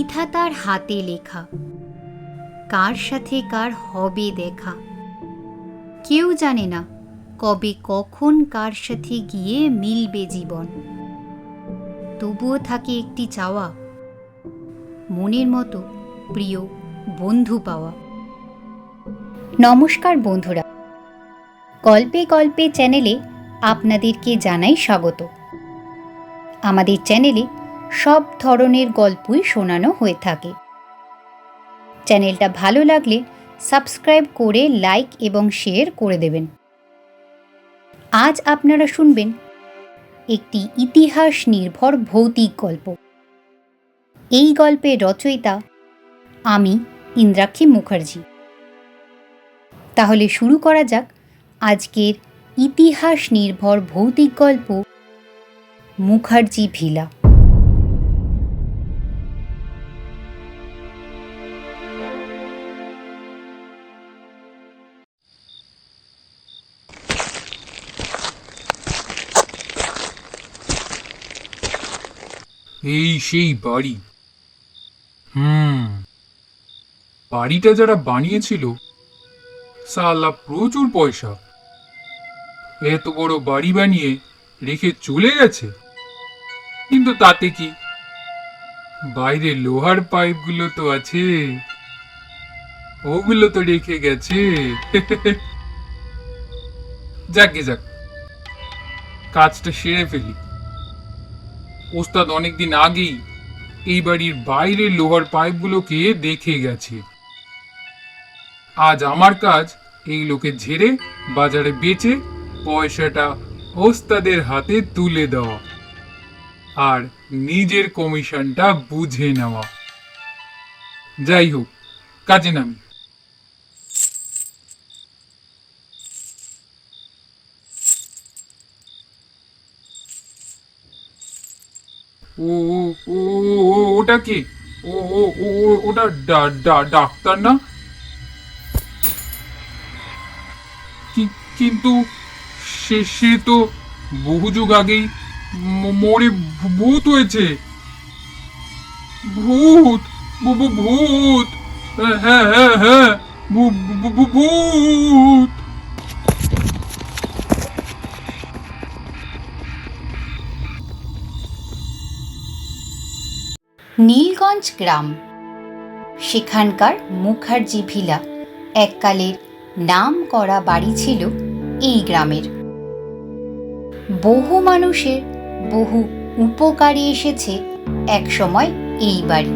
বিধাতার হাতে লেখা, কার সাথে কার হবে দেখা। কেউ জানে না কবে কখন কার সাথে গিয়ে মিলবে জীবন। তবুও থাকে একটি চাওয়া, মনের মতো প্রিয় বন্ধু পাওয়া। নমস্কার বন্ধুরা, গল্পে গল্পে চ্যানেলে আপনাদেরকে জানাই স্বাগত। আমাদের চ্যানেলে সব ধরনের গল্পই শোনানো হয়ে থাকে। চ্যানেলটা ভালো লাগলে সাবস্ক্রাইব করে লাইক এবং শেয়ার করে দেবেন। আজ আপনারা শুনবেন একটি ইতিহাস নির্ভর ভৌতিক গল্প। এই গল্পের রচয়িতা আমি ইন্দ্রাক্ষী মুখার্জি। তাহলে শুরু করা যাক আজকের ইতিহাস নির্ভর ভৌতিক গল্প মুখার্জি ভিলা। এই সেই বাড়ি। বাড়িটা যারা বানিয়েছিল সালা প্রচুর পয়সা। এত বড় বাড়ি বানিয়ে রেখে চলে গেছে, কিন্তু তাতে কি, বাইরে লোহার পাইপগুলো তো আছে, ওগুলো তো রেখে গেছে। যাকে যাক, কাজটা সেরে ফেলি। ওস্তাদ অনেকদিন আগেই এই বাড়ির বাইরের লোহার পাইপগুলোকে দেখে গেছে। আজ আমার কাজ এইগুলোকে ঝেড়ে বাজারে বেচে পয়সাটা ওস্তাদের হাতে তুলে দেওয়া আর নিজের কমিশনটা বুঝে নেওয়া। যাই হোক, কাজে নামি। ও ও ও ওটা কে? ও ও ও ওটা ডাক্তার না? কিন্তু সে তো বহু যুগ আগেই মরে ভূত হয়েছে। ভূত, ভূত, হ্যাঁ হ্যাঁ হ্যাঁ, ভূত। নীলগঞ্জ গ্রাম, সেখানকার মুখার্জি ভিলা এককালের নাম করা বাড়ি ছিল। এই গ্রামের বহু মানুষের বহু উপকারে এসেছে একসময় এই বাড়ি।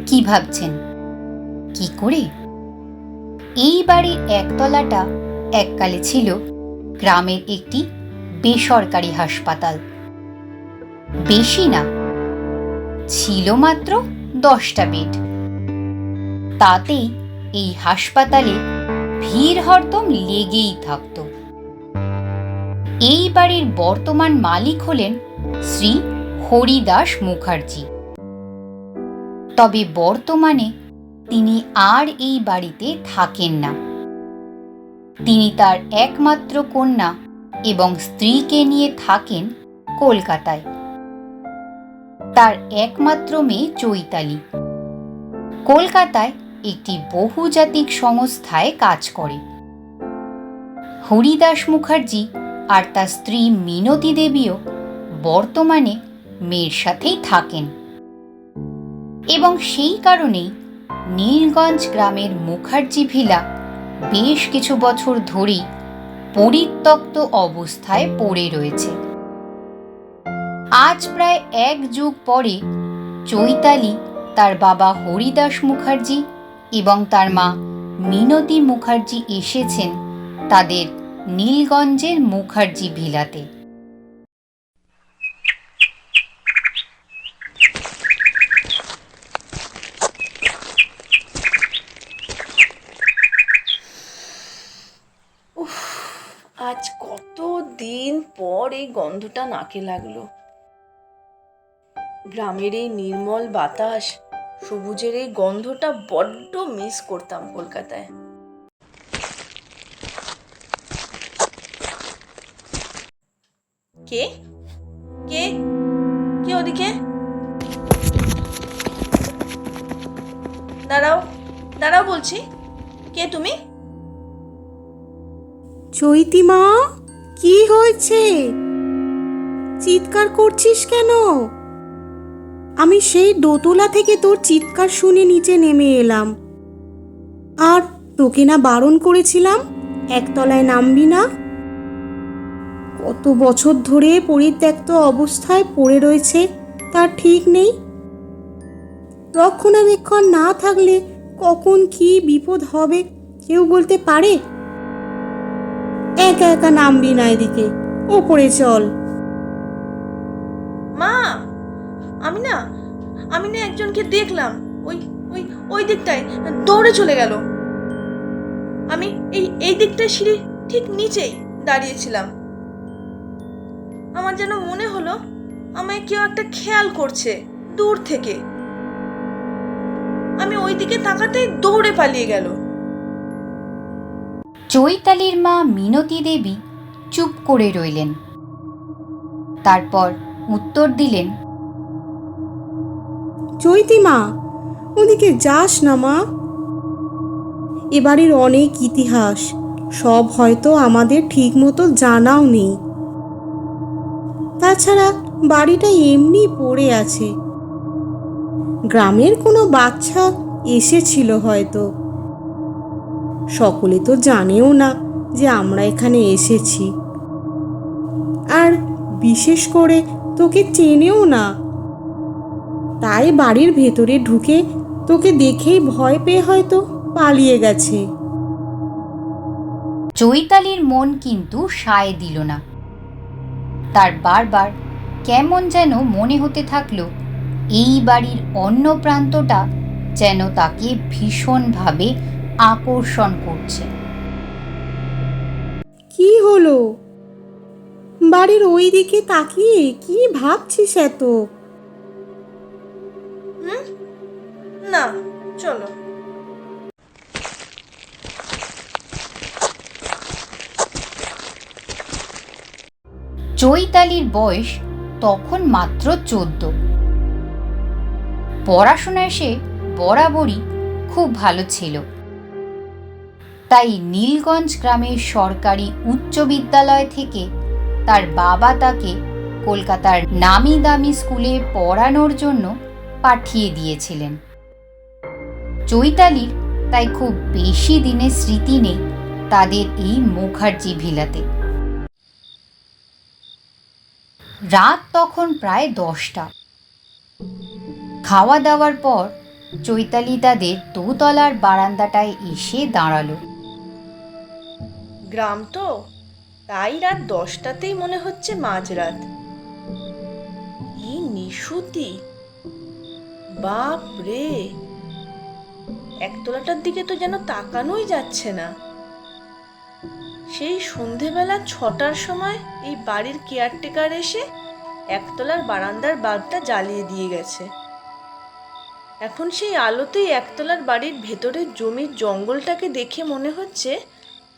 কি ভাবছেন, কি করে? এই বাড়ির একতলাটা এককালে ছিল গ্রামের একটি বেসরকারি হাসপাতাল। বেশি না, ছিল মাত্র 10টা বেড। তাতেই এই হাসপাতালে ভিড় হরদম লেগেই থাকত। এই বাড়ির বর্তমান মালিক হলেন শ্রী হরিদাস মুখার্জি। তবে বর্তমানে তিনি আর এই বাড়িতে থাকেন না। তিনি তার একমাত্র কন্যা এবং স্ত্রীকে নিয়ে থাকেন কলকাতায়। তার একমাত্র মেয়ে চৈতালি কলকাতায় একটি বহুজাতিক সংস্থায় কাজ করে। হরিদাস মুখার্জি আর তার স্ত্রী মিনতি দেবীও বর্তমানে মেয়ের সাথেই থাকেন এবং সেই কারণেই নীলগঞ্জ গ্রামের মুখার্জি ভিলা বেশ কিছু বছর ধরেই পরিত্যক্ত অবস্থায় পড়ে রয়েছে। আজ প্রায় 1 যুগ পরে চৈতালি তার বাবা হরিদাস মুখার্জি এবং তার মা মিনতি মুখার্জি এসেছেন তাদের নীলগঞ্জের মুখার্জি ভিলাতে। আজ কত দিন পর এই গন্ধটা নাকে লাগলো। গ্রামের এই নির্মল বাতাস, সবুজের এই গন্ধটা বড্ড মিস করতাম কলকাতায়। কে কে কে ওদিকে? দাঁড়াও, দাঁড়াও বলছি। কে তুমি? চৈতিমা, কি হয়েছে? চিৎকার করছিস কেন? আমি সেই দোতলা থেকে তোর চিৎকার শুনে নিচে নেমে এলাম। আর তোকে না বারণ করেছিলাম একতলায় নামবি না? কত বছর ধরে পরিত্যক্ত অবস্থায় পড়ে রয়েছে তার ঠিক নেই। রক্ষণাবেক্ষণ না থাকলে কখন কি বিপদ হবে কেউ বলতে পারে? একা একা নামবি না, এদিকে ওপরে চল। মা, আমি না একজনকে দেখলাম ওই ওই ওই দিকটায় দৌড়ে চলে গেল। আমি এই দিকটায় সিঁড়ি ঠিক নিচেই দাঁড়িয়েছিলাম। আমার যেন মনে হলো আমায় কেউ একটা খেয়াল করছে দূর থেকে। আমি ওই দিকে তাকাতেই দৌড়ে পালিয়ে গেল। চৈতালির মা মিনতি দেবী চুপ করে রইলেন। তারপর উত্তর দিলেন, চৈতিমা, ওদিকে যাস না মা। এবারের অনেক ইতিহাস, সব হয়তো আমাদের ঠিক মতো জানাও নেই। তাছাড়া বাড়িটা এমনি পড়ে আছে। গ্রামের কোনো বাচ্চা এসেছিল হয়তো। সকলে তো জানেও না যে আমরা এখানে এসেছি। আর বিশেষ করে তোকে চেনেও না। তাই বাড়ির ভেতরে ঢুকে তোকে দেখেই ভয় পেয়ে হয়তো পালিয়ে গেছে। চৈতালির মন কিন্তু সায় দিল না। তার বারবার কেমন যেন মনে হতে থাকলো এই বাড়ির অন্য প্রান্তটা যেন তাকে ভীষণভাবে আকর্ষণ করছে। কি হলো? বাড়ির ওই দিকে তাকিয়ে কি ভাবছিস এত? না, চলো। চৈতালির বয়স তখন মাত্র 14। পড়াশোনায় সে বরাবরই খুব ভালো ছিল। তাই নীলগঞ্জ গ্রামের সরকারি উচ্চ বিদ্যালয় থেকে তার বাবা তাকে কলকাতার নামি দামি স্কুলে পড়ানোর জন্য পাঠিয়ে দিয়েছিলেন। চৈতালির তাই খুব বেশি দিনের স্মৃতি নেই তাদের এই মুখার্জি ভিলাতে। রাত তখন প্রায় 10টা। খাওয়া দাওয়ার পর চৈতালি তাদের দোতলার বারান্দাটায় এসে দাঁড়ালো। গ্রাম তো, তাই রাত 10টাতেই মনে হচ্ছে মাঝরাত। এই নিশুতি, বাপ রে! একতলাটার দিকে তো যেন তাকানোই যাচ্ছে না। সেই সন্ধেবেলা 6টার সময় এই বাড়ির কেয়ারটেকার এসে একতলার বারান্দার বাল্বটা জ্বালিয়ে দিয়ে গেছে। এখন সেই আলোতেই একতলার বাড়ির ভেতরের জমির জঙ্গলটাকে দেখে মনে হচ্ছে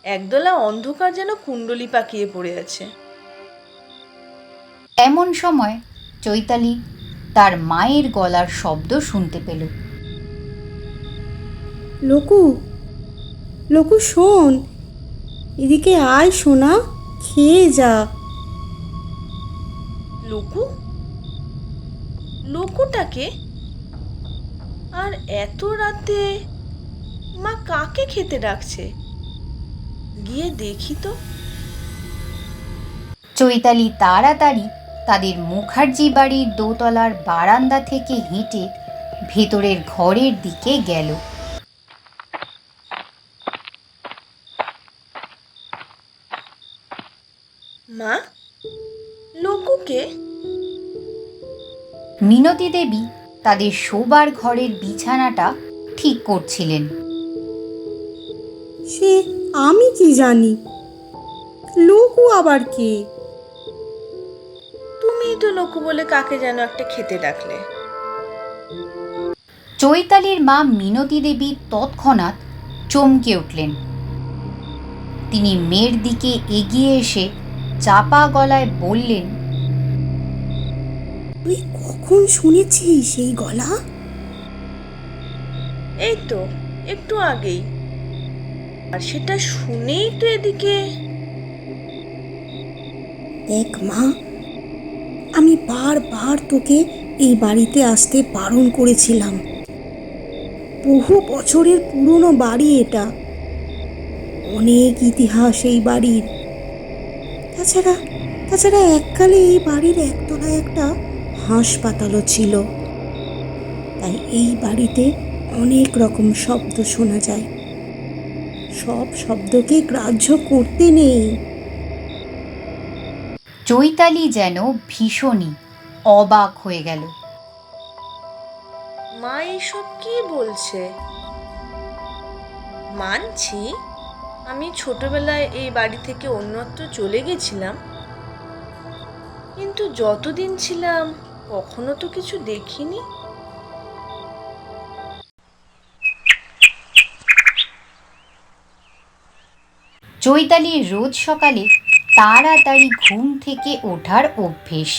একদলা অন্ধকার যেন কুণ্ডলি পাকিয়ে পড়ে আছে। এমন সময় চৈতালি তার মায়ের গলার শব্দ শুনতে পেল। লোকু, লোকু শোন, এদিকে আয় সোনা, খেয়ে যা। লোকু? লোকুটাকে? আর এত রাতে মা কাকে খেতে ডাকছে? গিয়ে দেখি তো। চৈতালি তাড়াতাড়ি তাদের মুখার্জি বাড়ির দোতলার বারান্দা থেকে হেঁটে ভেতরের ঘরের দিকে গেল। মা, লোকুকে? মিনতি দেবী তাদের শোবার ঘরের বিছানাটা ঠিক করছিলেন। সে আমি কি জানি, লোকু আবার কে? তুমিই তো লোকু বলে কাকে যেন একটা খেতে ডাকলে। চৈতালির মা মিনতি দেবী তৎক্ষণাৎ চমকে উঠলেন। তিনি মেয়ের দিকে এগিয়ে এসে চাপা গলায় বললেন, তুই কখন শুনেছিস সেই গলা? এই তো একটু আগেই। আর সেটা শুনেই তো এদিকে। দেখ মা, আমি বারবার তোকে এই বাড়িতে আসতে বারণ করেছিলাম। বহু বছরের পুরনো বাড়ি এটা, অনেক ইতিহাস এই বাড়ির। তাছাড়া তাছাড়া এককালে এই বাড়ির একতলায় একটা হাসপাতালও ছিল। তাই এই বাড়িতে অনেক রকম শব্দ শোনা যায়। সব শব্দকে গ্রাহ্য করতে নেই। চৈতালি যেন ভীষণই অবাক হয়ে গেল। মা এইসব কি বলছে? মানছি আমি ছোটবেলায় এই বাড়ি থেকে অন্যত্র চলে গেছিলাম, কিন্তু যতদিন ছিলাম কখনো তো কিছু দেখিনি। চৈতালির রোজ সকালে তাড়াতাড়ি ঘুম থেকে ওঠার অভ্যেস।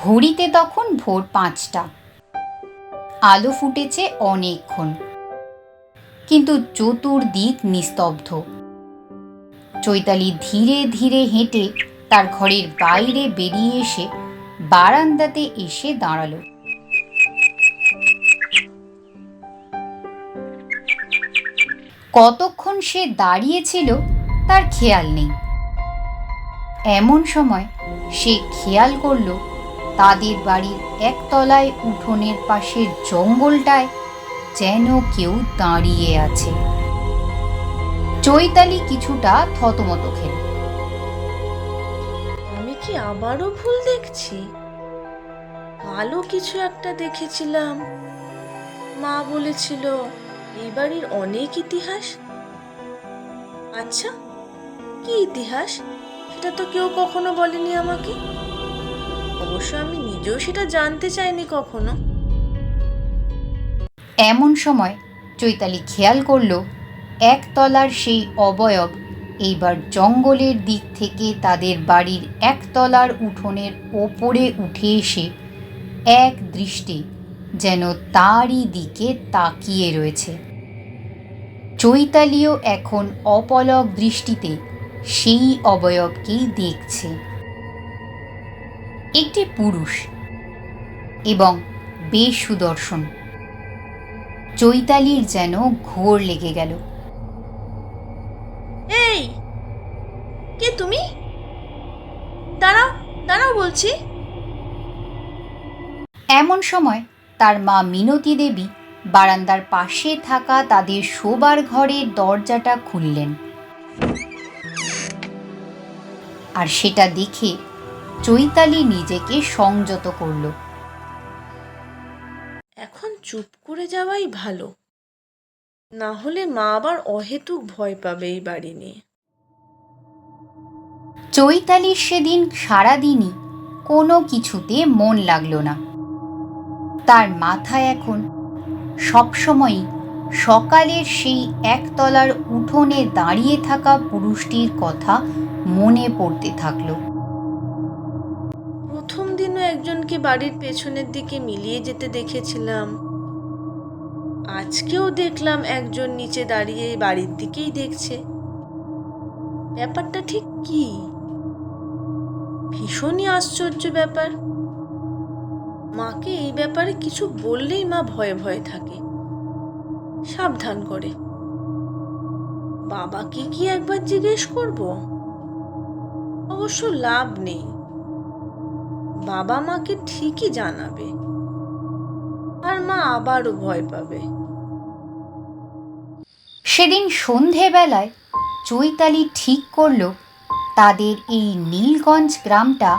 ঘড়িতে তখন ভোর 5টা। আলো ফুটেছে অনেকক্ষণ, কিন্তু চতুর্দিক নিস্তব্ধ। চৈতালি ধীরে ধীরে হেঁটে তার ঘরের বাইরে বেরিয়ে এসে বারান্দাতে এসে দাঁড়ালো। কতক্ষণ সে দাঁড়িয়েছিল তার খেয়াল নেই। এমন সময় সে খেয়াল করল তাদের বাড়ির একতলায় উঠোনের পাশের জঙ্গলটায় যেন কেউ দাঁড়িয়ে আছে। চৈতালি কিছুটা থতমত খেল। আমি কি আবারও ভুল দেখছি? কালো কিছু একটা দেখেছিলাম। মা বলেছিল এই বাড়ির অনেক ইতিহাস। আচ্ছা, কি ইতিহাস সেটা তো কেউ কখনো বলেনি আমাকে। অবশ্য আমি নিজেও সেটা জানতে চাইনি কখনো। এমন সময় চৈতালি খেয়াল করল একতলার সেই অবয়ব এইবার জঙ্গলের দিক থেকে তাদের বাড়ির একতলার উঠোনের ওপরে উঠে এসে এক দৃষ্টে যেন তারই দিকে তাকিয়ে রয়েছে। চৈতালিও এখন অপলক দৃষ্টিতে সেই অবয়বকেই দেখছে। একটি পুরুষ এবং বেশ সুদর্শন। চৈতালির যেন ঘোর লেগে গেল। এই, কে তুমি? দাঁড়াও দাঁড়াও বলছি। এমন সময় তার মা মিনতি দেবী বারান্দার পাশে থাকা তাদের শোবার ঘরের দরজাটা খুললেন। আর সেটা দেখে চৈতালি নিজেকে সংযত করল। এখন চুপ করে যাওয়াই ভালো, না হলে মা আবার অহেতুক ভয় পাবে এই বাড়ি নিয়ে। চৈতালির সেদিন সারাদিনই কোনো কিছুতে মন লাগলো না। তার মাথায় এখন সবসময়ই সকালের সেই একতলার উঠোনে দাঁড়িয়ে থাকা পুরুষটির কথা মনে পড়তে থাকলো। প্রথম দিনও একজনকে বাড়ির পেছনের দিকে মিলিয়ে যেতে দেখেছিলাম। আজকেও দেখলাম একজন নিচে দাঁড়িয়ে বাড়ির দিকেই দেখছে। ব্যাপারটা ঠিক কি? ভীষণই আশ্চর্য ব্যাপার। মাকে এই ব্যাপারে কিছু বললেই মা ভয়ে ভয়ে থাকে, সাবধান করে। বাবাকে কি একবার জিজ্ঞেস করব? অবশ্য লাভ নেই, বাবা মাকে ঠিকই জানাবে আর মা আবারও ভয় পাবে। সেদিন সন্ধেবেলায় চৈতালি ঠিক করল তাদের এই নীলগঞ্জ গ্রামটা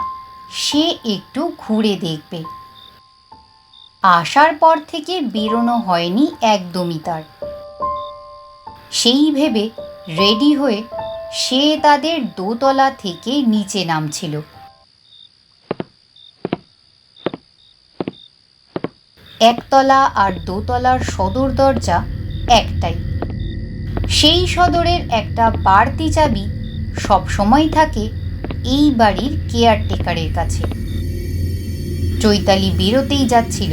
সে একটু ঘুরে দেখবে। আসার পর থেকে বেরোনো হয়নি একদমই তার। সেই ভেবে রেডি হয়ে সে তাদের দোতলা থেকে নিচে নামছিল। একতলা আর দোতলার সদর দরজা একটাই। সেই সদরের একটা বাড়তি চাবি সবসময় থাকে এই বাড়ির কেয়ারটেকারের কাছে। চৈতালি বেরোতেই যাচ্ছিল,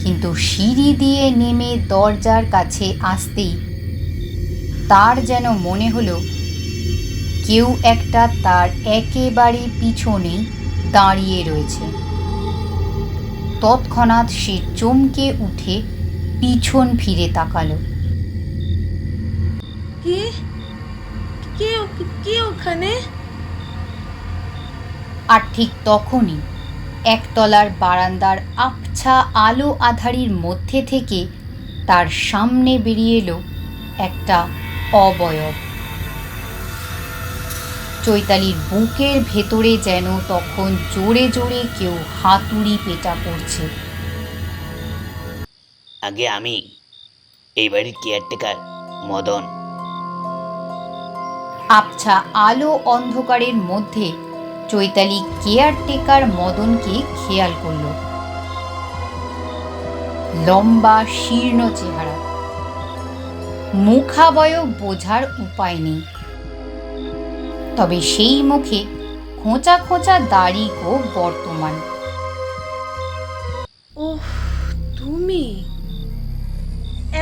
কিন্তু সিঁড়ি দিয়ে নেমে দরজার কাছে আসতেই তার যেন মনে হলো কেউ একটা তার একেবারে পিছনেই দাঁড়িয়ে রয়েছে। তৎক্ষণাৎ সে চমকে উঠে পিছন ফিরে তাকালো। কে কে কে ওখানে? আর ঠিক তখনই একতলার বারান্দার আবছা আলো আঁধারির মধ্যে থেকে তার সামনে বেরিয়ে এলো একটা অবয়ব। চৈতালির বুকের ভেতরে যেন তখন জোরে জোরে কেউ হাতুড়ি পেটা করছে। আগে আমি এই বাড়ির কেয়ারটেকার মদন। আবছা আলো অন্ধকারের মধ্যে চৈতালি কেয়ারটেকার মদনকে খেয়াল করল। লম্বা শীর্ণ চেহারা, মুখাবয়ব বোঝার উপায় নেই, তবে সেই মুখে খোঁচা খোঁচা দাড়ি গো বর্তমান। ওহ, তুমি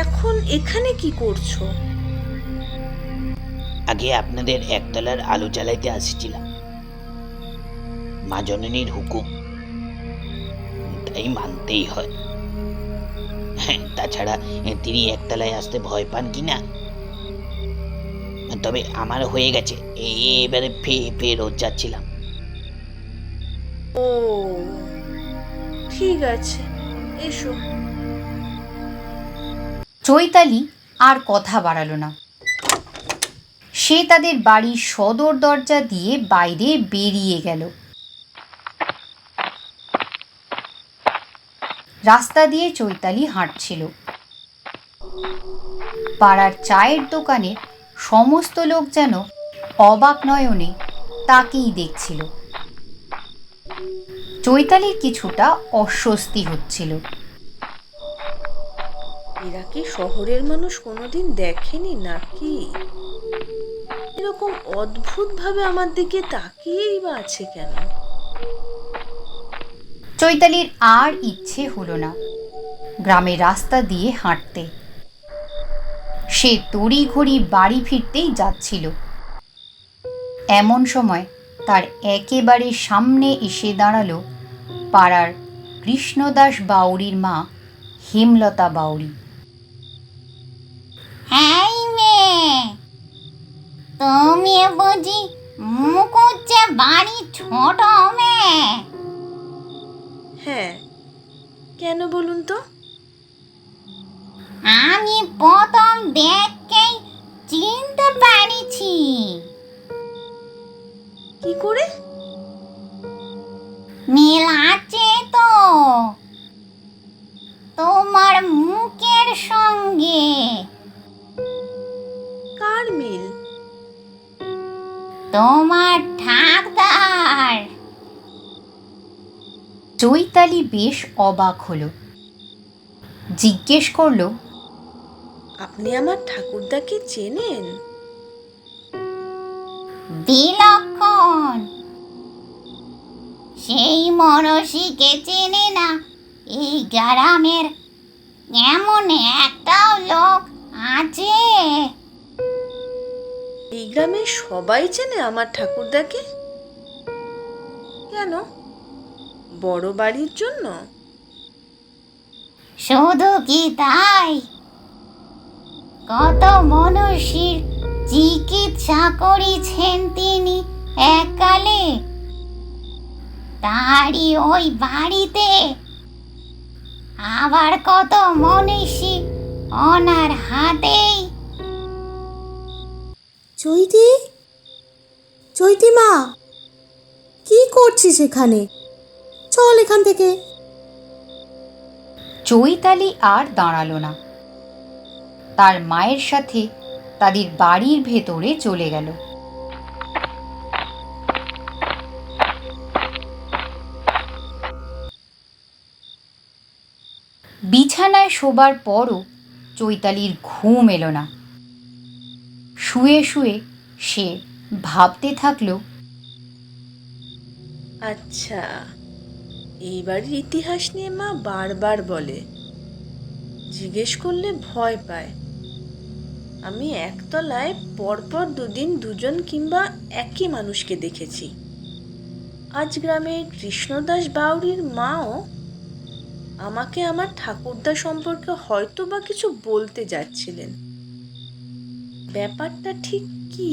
এখন এখানে কি করছো? আগে আপনাদের একতলার আলো জ্বালাইতে আসছিলাম, মা জননীর হুকুম, তাই মানতেই হয়। তাছাড়া তিনি একতলায় আসতে ভয় পান কিনা। তবে আমার হয়ে গেছে, এবারে ফেরত যাচ্ছিলাম। ও ঠিক আছে, এসো। চৈতালি আর কথা বাড়ালো না। সে তাদের বাড়ির সদর দরজা দিয়ে বাইরে বেরিয়ে গেল। রাস্তা দিয়ে চৈতালি হাঁটছিল। পাড়ার চায়ের দোকানে সমস্ত লোক যেন অবাক নয়নে তাকেই দেখছিল। চৈতালির কিছুটা অস্বস্তি হচ্ছিল। এরা কি শহরের মানুষ কোনোদিন দেখেনি নাকি? এরকম অদ্ভুত ভাবে আমার দিকে তাকিয়েই বা আছে কেন? চৈতালির আর ইচ্ছে হলো না গ্রামের রাস্তা দিয়ে হাঁটতে। সে তড়িঘড়ি বাড়ি ফিরতেই যাচ্ছিল। এমন সময় তার একেবারে সামনে এসে দাঁড়ালো পাড়ার কৃষ্ণদাস বাউরির মা হেমলতা বাউরি। এই মেয়ে, তুমি বুঝি মুকুজ্জে বাড়ি ছোট মেয়ে? হ্যাঁ, কেন বলুন তো? আমি প্রথম দেখেই চিনতে পারিছি। কি করে? মিল আছে তো তোমার মুখের সঙ্গে। কার মিল? তোমার ঠাকদার। চৈতালি বেশ অবাক হলো। জিজ্ঞেস করলো, আপনি আমার ঠাকুরদাকে চেনেন? বিলক্ষণ। সেই মনসীকে চেনে না এই গ্রামের এমন একটাও লোক আছে? এই গ্রামের সবাই চেনে আমার ঠাকুরদাকে। কেন? বড় বাড়ির জন্য? শুধু কি তাই, কত মনীষীর চিকিৎসা করেছেন তিনি এককালে। তারই ওই বাড়িতে আবার কত মনীষী ওনার হাতেই। চৈতি, চৈতি মা, কি করছিস এখানে? চল এখান থেকে। চৈতালি আর দাঁড়ালো না। তার মায়ের সাথে তাদের বাড়ির ভেতরে চলে গেল। বিছানায় শোবার পরও চৈতালির ঘুম এলো না। শুয়ে শুয়ে সে ভাবতে থাকলো, আচ্ছা, এই বাড়ির ইতিহাস নিয়ে মা বারবার বলে, জিজ্ঞেস করলে ভয় পায়। আমি একতলায় পরপর দুদিন দুজন কিংবা একই মানুষকে দেখেছি। আজ গ্রামে কৃষ্ণদাস বাউরির মাও আমাকে আমার ঠাকুরদা সম্পর্কে হয়তো বা কিছু বলতে যাচ্ছিলেন। ব্যাপারটা ঠিক কি?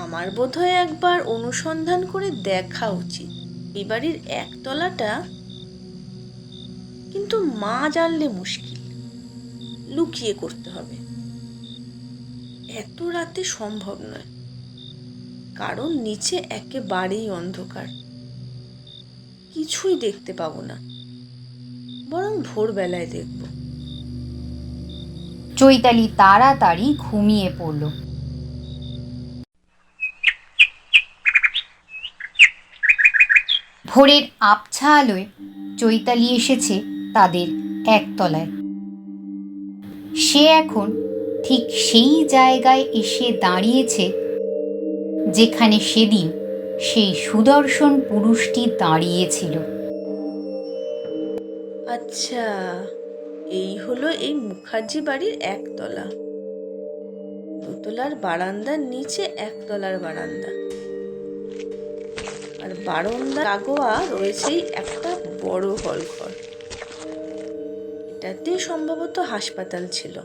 আমার বোধহয় একবার অনুসন্ধান করে দেখা উচিত। এই বাড়ির একতলাটা কিন্তু মা জানলে মুশকিল, লুকিয়ে করতে হবে। এত রাতে সম্ভব নয়, কারণ নিচে একেবারেই অন্ধকার, কিছুই দেখতে পাবো না। বরং ভোরবেলায় দেখব। চৈতালি তাড়াতাড়ি ঘুমিয়ে পড়ল। ভোরের আবছা আলোয় চৈতালি এসেছে তাদের একতলায়। সে এখন ঠিক সেই জায়গায় এসে দাঁড়িয়েছে যেখানে সেদিন সেই সুদর্শন পুরুষটি দাঁড়িয়েছিল। আচ্ছা, এই হলো এই মুখার্জি বাড়ির একতলা। দোতলার বারান্দার নিচে একতলার বারান্দা, আর বারান্দার লাগোয়া রয়েছেই একটা বড় হল ঘর। এটাতে সম্ভবত হাসপাতাল ছিল,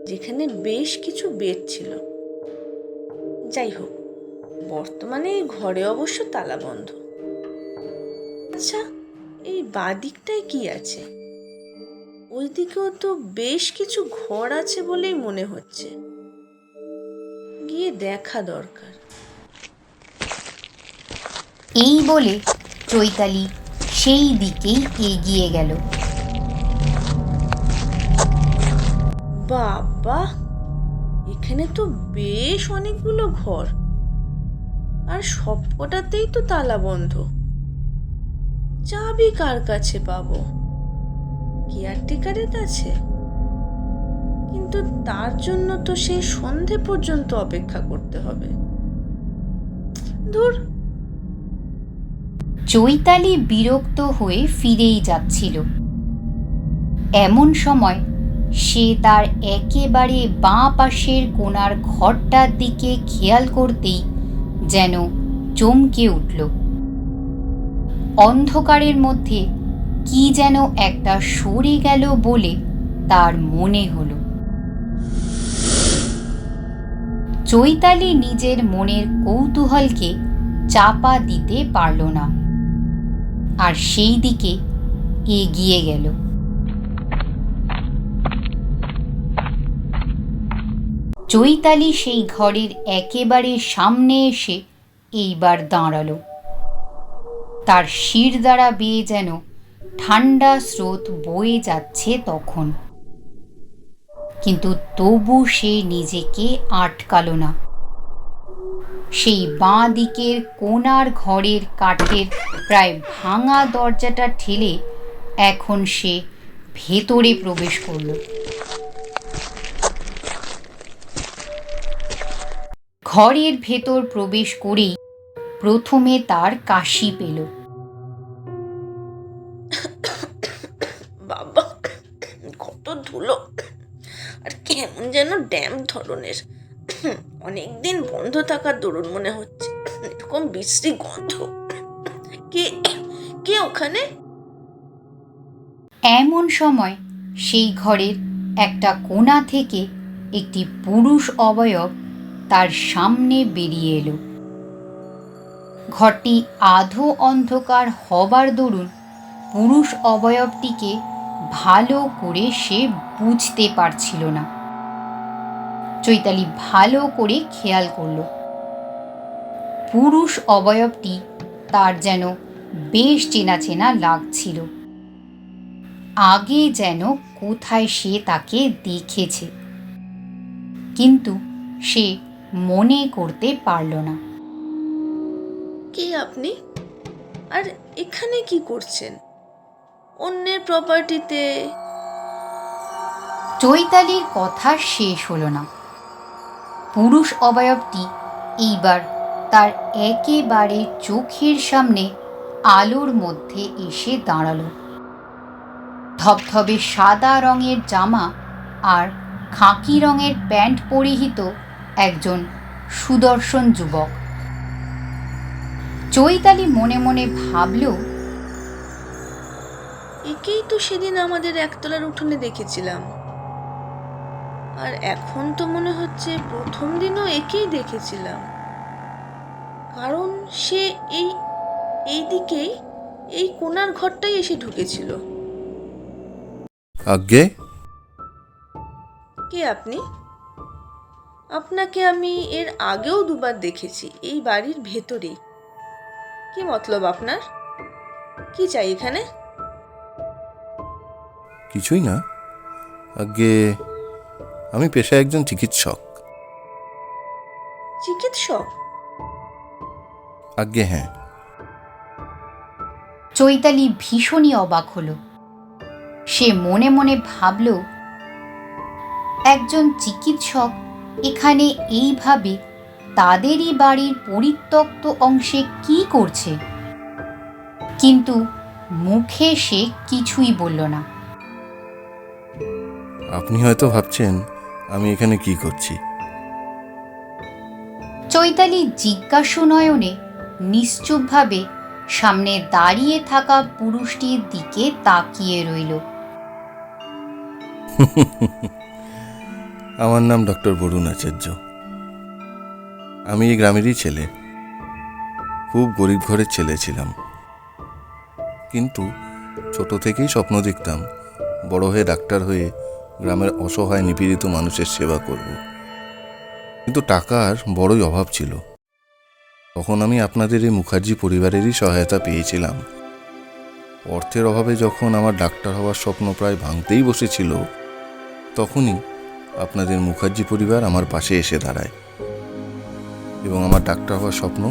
যেখানে বেশ কিছু বেড ছিল। যাই হোক, বর্তমানে এই ঘরে অবশ্য তালা বন্ধ। আচ্ছা, এই বাদিকটায় কি আছে? ওইদিকেও তো বেশ কিছু ঘর আছে বলেই মনে হচ্ছে। গিয়ে দেখা দরকার। এই বলে চৈতালি সেই দিকেই এগিয়ে গেল। বাবা, এখানে তো বেশ অনেকগুলো ঘর, আর সবকটাতেই তো তালা বন্ধ। চাবি কার কাছে পাবো? কেয়ারটেকারের কাছে? কিন্তু তার জন্য তো সেই সন্ধে পর্যন্ত অপেক্ষা করতে হবে। ধুর। চৈতালি বিরক্ত হয়ে ফিরেই যাচ্ছিল। এমন সময় সে তার একেবারে বাঁ পাশের কোণার ঘরটার দিকে খেয়াল করতেই যেন চমকে উঠল। অন্ধকারের মধ্যে কি যেন একটা সরে গেল বলে তার মনে হলো। চৈতালি নিজের মনের কৌতূহলকে চাপা দিতে পারল না, আর সেই দিকে এগিয়ে গেল। চৈতালি সেই ঘরের একেবারে সামনে এসে এইবার দাঁড়ালো। তার শির দ্বারা বেয়ে যেন ঠান্ডা স্রোত বয়ে যাচ্ছে তখন, কিন্তু তবু সে নিজেকে আটকালো না। সেই বাঁ দিকের কোণার ঘরের কাঠের প্রায় ভাঙা দরজাটা ঠেলে এখন সে ভেতরে প্রবেশ করল। ঘরের ভেতর প্রবেশ করেই প্রথমে তার কাশি পেল। বাবা, কত ধুলো, আর কেমন যেন ড্যাম ধরনের। অনেকদিন বন্ধ থাকার দরুন মনে হচ্ছে এরকম বিশ্রী গন্ধ। কে কে ওখানে? এমন সময় সেই ঘরের একটা কোণা থেকে একটি পুরুষ অবয়ব তার সামনে বেরিয়ে এলো। ঘরটি আধো অন্ধকার হবার দরুন পুরুষ অবয়বটিকে ভালো করে সে বুঝতে পারছিল না। চৈতালি ভালো করে খেয়াল করল। পুরুষ অবয়বটি তার যেন বেশ চেনা চেনা লাগছিল। আগে যেন কোথায় সে তাকে দেখেছে, কিন্তু সে মনে করতে পারল না। কে আপনি? আর এখানে কি করছেন? অন্যের প্রপার্টিতে? চৈতালির কথা শেষ হলো না। পুরুষ অবয়বটি এইবার তার একেবারে চোখের সামনে আলোর মধ্যে এসে দাঁড়ালো। ধবধবে সাদা রঙের জামা আর খাকি রঙের প্যান্ট পরিহিত একজন সুদর্শন যুবক। চৈতালি মনে মনে ভাবল, একেই তো সেদিন আমাদের একতলার উঠোনে দেখেছিলাম, আর এখন তো মনে হচ্ছে প্রথম দিনও একেই দেখেছিলাম, কারণ সে এই দিকেই, এই কোণার ঘরটাই এসে ঢুকেছিল। আজ্ঞে, কে আপনি? আপনাকে আমি এর আগেও দুবার দেখেছি এই বাড়ির ভেতরেই। কি মতলব আপনার? কি চাই এখানে? কিছুই না আজ্ঞে, আমি পেশায় একজন চিকিৎসক। চিকিৎসক? আজ্ঞে হ্যাঁ। চৈতালি ভীষণই অবাক হলো। সে মনে মনে ভাবল, একজন চিকিৎসক এখানে এইভাবে তাদেরই বাড়ির পরিত্যক্ত অংশে কি করছে? কিন্তু মুখে সে কিছুই বলল না। আপনি হয়তো ভাবছেন আমি এখানে কি করছি। চৈতালি জিজ্ঞাসু নয়নে নিশ্চুপভাবে সামনে দাঁড়িয়ে থাকা পুরুষটির দিকে তাকিয়ে রইল। আমার নাম ডক্টর বরুণ আচার্য। আমি এই গ্রামেরই ছেলে। খুব গরিব ঘরের ছেলে ছিলাম, কিন্তু ছোট থেকেই স্বপ্ন দেখতাম বড় হয়ে ডাক্তার হয়ে গ্রামের অসহায় নিপীড়িত মানুষের সেবা করব। কিন্তু টাকার বড়ই অভাব ছিল। তখন আমি আপনাদের এই মুখার্জি পরিবারেরই সহায়তা পেয়েছিলাম। অর্থের অভাবে যখন আমার ডাক্তার হওয়ার স্বপ্ন প্রায় ভাঙতেই বসেছিল, তখনই আপনাদের মুখার্জি পরিবার আমার পাশে এসে দাঁড়ায় এবং আমার ডাক্তার হওয়ার স্বপ্ন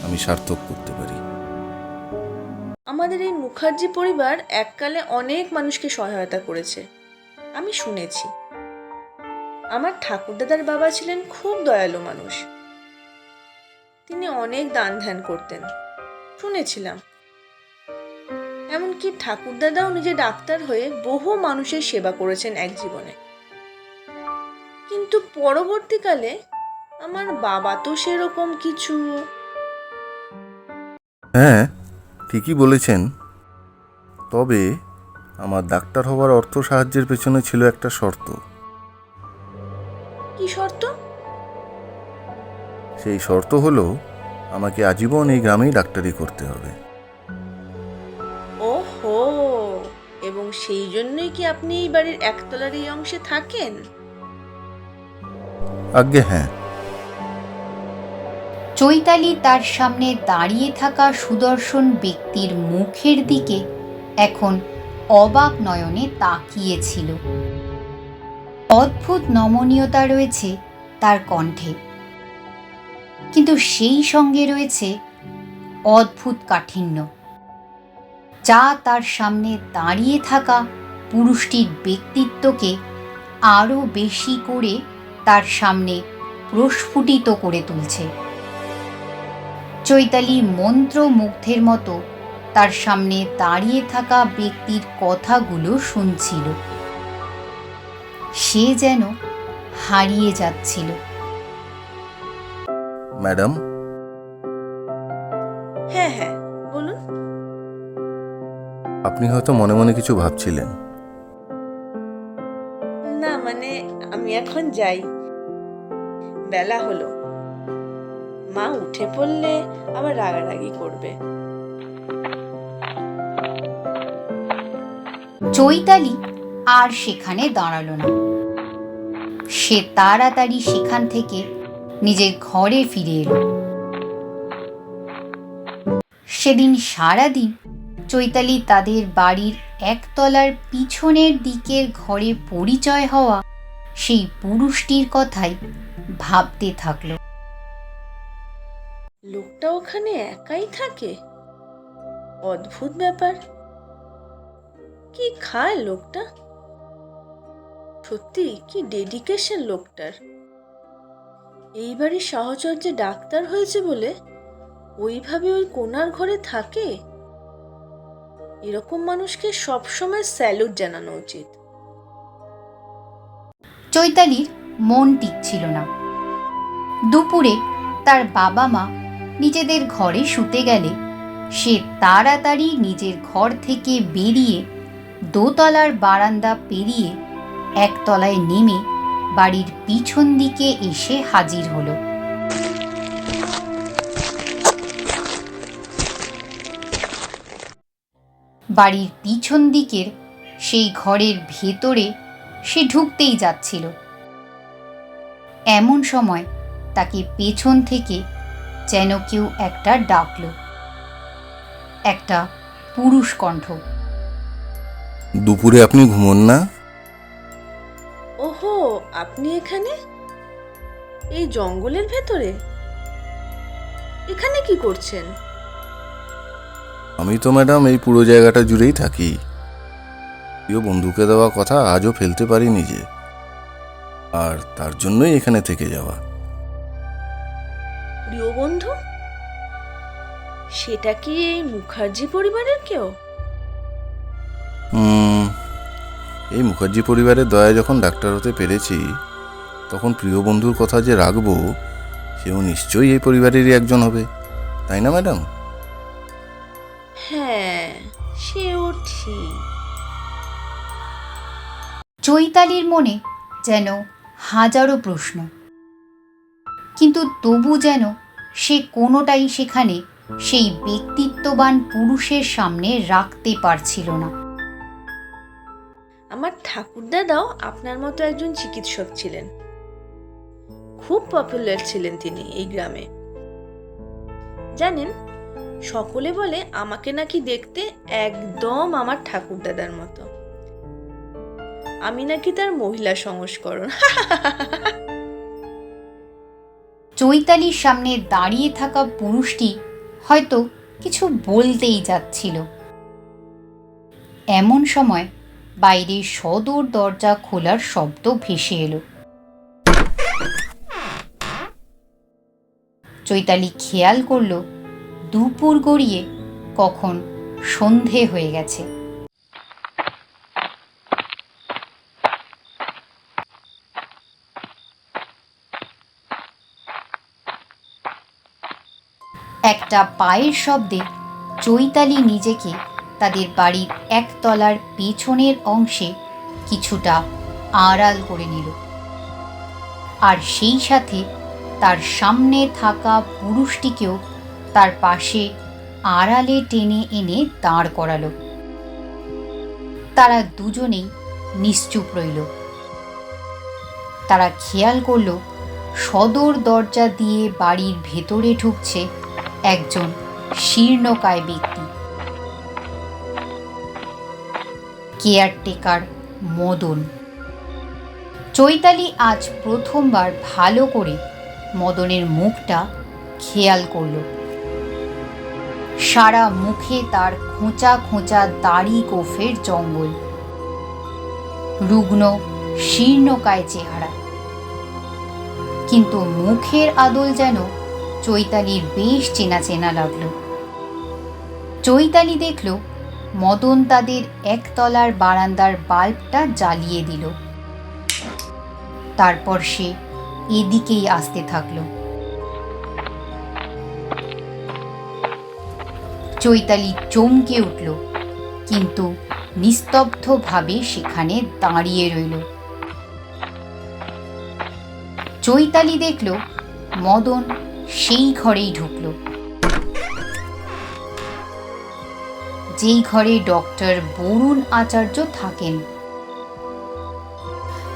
আমি সার্থক করতে পারি। আমাদের এই মুখার্জি পরিবার এককালে অনেক মানুষকে সহায়তা করেছে, আমি শুনেছি। আমার ঠাকুরদাদার বাবা ছিলেন খুব দয়ালু মানুষ। তিনি অনেক দান ধ্যান করতেন, শুনেছিলাম। এমনকি ঠাকুরদাদাও নিজে ডাক্তার হয়ে বহু মানুষের সেবা করেছেন এক জীবনে। কিন্তু পরবর্তীকালে আমার বাবা তো সেরকম কিছু। হ্যাঁ, ঠিকই বলেছেন। তবে আমার ডাক্তার হওয়ার অর্থ সাহায্যের পেছনে ছিল একটা শর্ত। কি শর্ত? সেই শর্ত হলো আমাকে আজীবন এই গ্রামেই ডাক্তারি করতে হবে। ওহো, এবং সেই জন্যই কি আপনি এই বাড়ির একতলার এই অংশে থাকেন? আজ্ঞে হ্যাঁ। চৈতালি তার সামনে দাঁড়িয়ে থাকা সুদর্শন ব্যক্তির মুখের দিকে এখন অবাক নয়নে তাকিয়েছিল। অদ্ভুত নমনীয়তা রয়েছে তার কণ্ঠে, কিন্তু সেই সঙ্গে রয়েছে অদ্ভুত কাঠিন্য, যা তার সামনে দাঁড়িয়ে থাকা পুরুষটির ব্যক্তিত্বকে আরও বেশি করে তার সামনে প্রস্ফুটিত করে তুলছে। চৈতালি মন্ত্রমুগ্ধের মতো তার সামনে দাঁড়িয়ে থাকা ব্যক্তির কথাগুলো শুনছিল। সে যেন হারিয়ে যাচ্ছিল। ম্যাডাম, হ্যাঁ হ্যাঁ, বলুন। আপনি হয়তো মনে মনে কিছু ভাবছিলেন। না মানে, আমি এখন যাই, বেলা হলো। মা উঠে পড়লে আবার রাগারাগি করবে। চৈতালি আর সেখানে দাঁড়ালো না। সে তাড়াতাড়ি সেখান থেকে নিজের ঘরে ফিরে এলো। সেদিন সারাদিন চৈতালি তাদের বাড়ির একতলার পিছনের দিকের ঘরে পরিচয় হওয়া সেই পুরুষটির কথাই ভাবতে থাকলো। লোকটা ওখানে একাই থাকে, অদ্ভুত ব্যাপার। কি খায় লোকটা? সত্যি কি ডেডিকেশন লোকটার। এই বাড়ির সাহচর্যে ডাক্তার হয়েছে বলে ওইভাবে ওই কোণার ঘরে থাকে। এরকম মানুষকে সবসময় স্যালুট জানানো উচিত। চৈতালির মন টিকছিল না। দুপুরে তার বাবা মা নিজেদের ঘরে শুতে গেলে সে তাড়াতাড়ি নিজের ঘর থেকে বেরিয়ে দোতলার বারান্দা পেরিয়ে একতলায় নেমে বাড়ির পিছন দিকে এসে হাজির হলো। বাড়ির পিছন দিকের সেই ঘরের ভেতরে সে ঢুকতেই যাচ্ছিল, এমন সময় তাকে পেছন থেকে যেন কেউ একটা ডাকল। একটা পুরুষ কণ্ঠ। দুপুরে আপনি ঘুমোন না? ওহো, আপনি এখানে? এই জঙ্গলের ভেতরে এখানে কি করছেন? আমি তো ম্যাডাম এই পুরো জায়গাটা জুড়েই থাকি। প্রিয় বন্ধুকে দেওয়া কথা আজও ফেলতে পারিনি যে, আর তার জন্যই এখানে থেকে যাওয়া। প্রিয় বন্ধু? সেটা কি এই মুখার্জি পরিবারের কেউ? এই মুখার্জি পরিবারের দয়ায় যখন ডাক্তার হতে পেরেছি, তখন প্রিয় বন্ধুর কথা যে রাখবো, সেও নিশ্চয়ই এই পরিবারেরই একজন হবে, তাই না ম্যাডাম? হ্যাঁ, সেও ঠিক। চৈতালির মনে যেন হাজারো প্রশ্ন, কিন্তু তবু যেন সে কোনোটাই সেখানে সেই ব্যক্তিত্ববান পুরুষের সামনে রাখতে পারছিল না। আমার ঠাকুরদাদাও আপনার মতো একজন চিকিৎসক ছিলেন। খুব পপুলার ছিলেন তিনি এই গ্রামে। জানেন, সকলে বলে আমাকে নাকি দেখতে একদম আমার ঠাকুরদাদার মতো। আমি নাকি তার মহিলা সংস্করণ। চৈতালির সামনে দাঁড়িয়ে থাকা পুরুষটি হয়তো কিছু বলতেই যাচ্ছিল, এমন সময় বাইরে সদর দরজা খোলার শব্দ ভেসে এলো। চৈতালি খেয়াল করল দুপুর গড়িয়ে কখন সন্ধে হয়ে গেছে। একটা পায়ের শব্দে চৈতালি নিজেকে তাদের বাড়ির একতলার পেছনের অংশে কিছুটা আড়াল করে নিল, আর সেই সাথে তার সামনে থাকা পুরুষটিকেও তার পাশে আড়ালে টেনে এনে দাঁড় করালো। তারা দুজনেই নিশ্চুপ রইল। তারা খেয়াল করল সদর দরজা দিয়ে বাড়ির ভেতরে ঢুকছে একজন শীর্ণকায় ব্যক্তি, কেয়ারটেকার মদন। চৈতালি আজ প্রথমবার ভালো করে মদনের মুখটা খেয়াল করল। সারা মুখে তার খোঁচা খোঁচা দাড়ি গোফের জঙ্গল, রুগ্ন শীর্ণকায় চেহারা, কিন্তু মুখের আদল যেন চৈতালির বেশ চেনা চেনা লাগল। চৈতালি দেখল মদন তাদের একতলার বারান্দার বাল্বটা জ্বালিয়ে দিল। তারপর সে এদিকেই আসতে থাকলো। চৈতালি চমকে উঠল, কিন্তু নিস্তব্ধভাবে সেখানে দাঁড়িয়ে রইল। চৈতালি দেখল মদন সেই ঘরেই ঢুকল, যেই ঘরে ডক্টর বরুণ আচার্য থাকেন।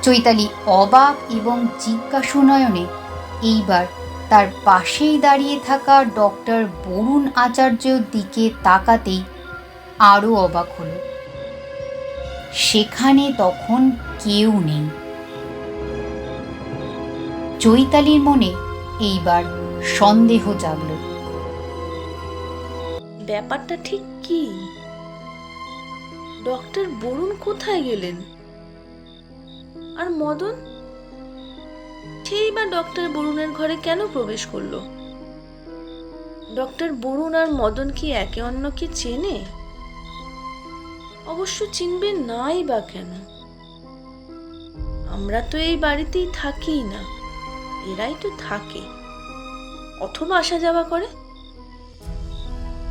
চৈতালি অবাক এবং জিজ্ঞাসু নয়নে এইবার তার পাশেই দাঁড়িয়ে থাকা ডক্টর বরুণ আচার্যর দিকে তাকাতেই আরও অবাক হল। সেখানে তখন কেউ নেই। চৈতালির মনে এইবার সন্দেহ জাগল। ব্যাপারটা ঠিক কি? ডক্টর বরুণ কোথায় গেলেন? আর মদন, সেই বা ডক্টর বরুণের ঘরে কেন প্রবেশ করলো? ডক্টর বরুণ আর মদন কি একে অন্যকে চেনে? অবশ্য চিনবে নাই বা কেন? আমরা তো এই বাড়িতেই থাকি না, এরাই তো থাকে, অথবা আসা যাওয়া করে।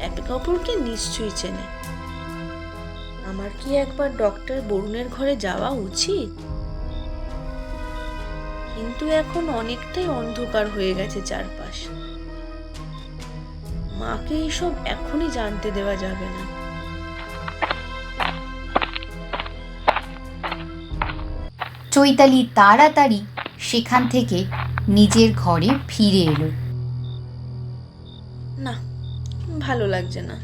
একে অপরকে নিশ্চয়ই চেনে। আমার কি একবার ডক্টর বরুণের ঘরে যাওয়া উচিত? কিন্তু এখন অনেকটাই অন্ধকার হয়ে গেছে চারপাশ। মাকে এসব এখনই জানতে দেওয়া যাবে না। চৈতালি তাড়াতাড়ি সেখান থেকে নিজের ঘরে ফিরে এলো। না, ভালো লাগছে না।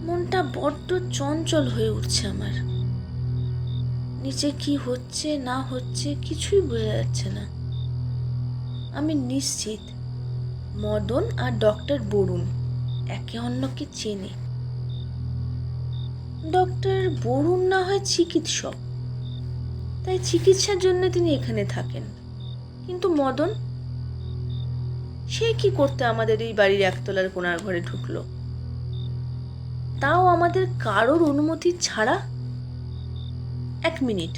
মনটা বড্ড চঞ্চল হয়ে উঠছে আমার। নিচে কি হচ্ছে না হচ্ছে কিছুই বোঝা যাচ্ছে না। আমি নিশ্চিত মদন আর ডক্টর বরুণ একে অন্যকে চেনে। ডক্টর বরুণ না হয় চিকিৎসক, তাই চিকিৎসার জন্য তিনি এখানে থাকেন। কিন্তু মদন, সে কি করতে আমাদের এই বাড়ির একতলার কোণার ঘরে ঢুকলো, তাও আমাদের কারোর অনুমতি ছাড়া? এক মিনিট,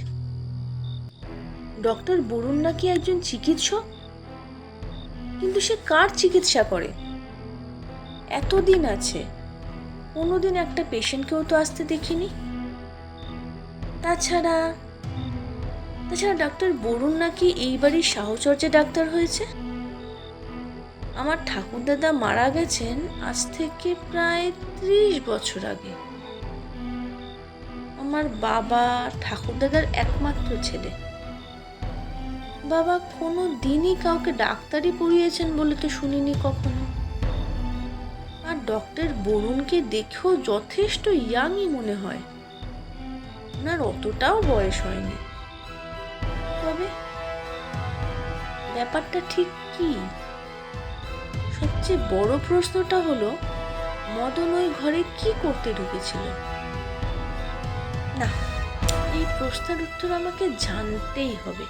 ডক্টর বরুণ নাকি একজন চিকিৎসক, কিন্তু সে কার চিকিৎসা করে? এতদিন আছে, কোনোদিন একটা পেশেন্টকেও তো আসতে দেখিনি। তাছাড়া ডক্টর বরুণ নাকি এই বাড়ির সাহচর্যে ডাক্তার হয়েছে। আমার ঠাকুরদাদা মারা গেছেন আজ থেকে প্রায় 30 বছর আগে। আমার বাবা ঠাকুরদাদার একমাত্র ছেলে। বাবা কোনো দিনই কাউকে ডাক্তারি পড়িয়েছেন বলে তো শুনিনি কখনো। আর ডক্টর বরুণকে দেখেও যথেষ্ট ইয়াংই মনে হয়, ওনার অতটাও বয়স হয়নি। তবে ব্যাপারটা ঠিক কি? সবচেয়ে বড় প্রশ্নটা হলো, মদন ওই ঘরে কি করতে ঢুকেছিল? না, এই প্রশ্নের উত্তর আমাকে জানতেই হবে।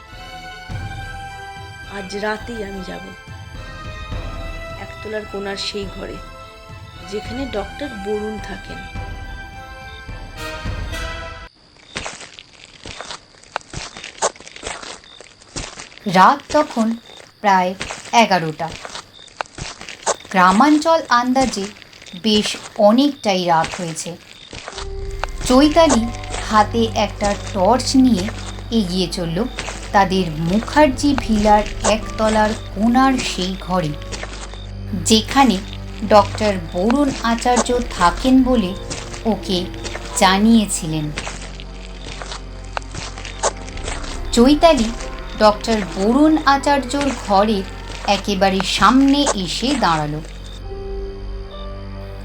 আজ রাতেই আমি যাব একতলার কোণার সেই ঘরে যেখানে ডক্টর বরুণ থাকেন। রাত তখন প্রায় 11টা। গ্রামাঞ্চল আন্দাজে বেশ অনেকটাই রাত হয়েছে। চৈতালি হাতে একটা টর্চ নিয়ে এগিয়ে চলল তাদের মুখার্জি ভিলার একতলার কোণার সেই ঘরে, যেখানে ডক্টর বরুণ আচার্য থাকেন বলে ওকে জানিয়েছিলেন। চৈতালি ডক্টর বরুণ আচার্যর ঘরের একেবারে সামনে এসে দাঁড়ালো।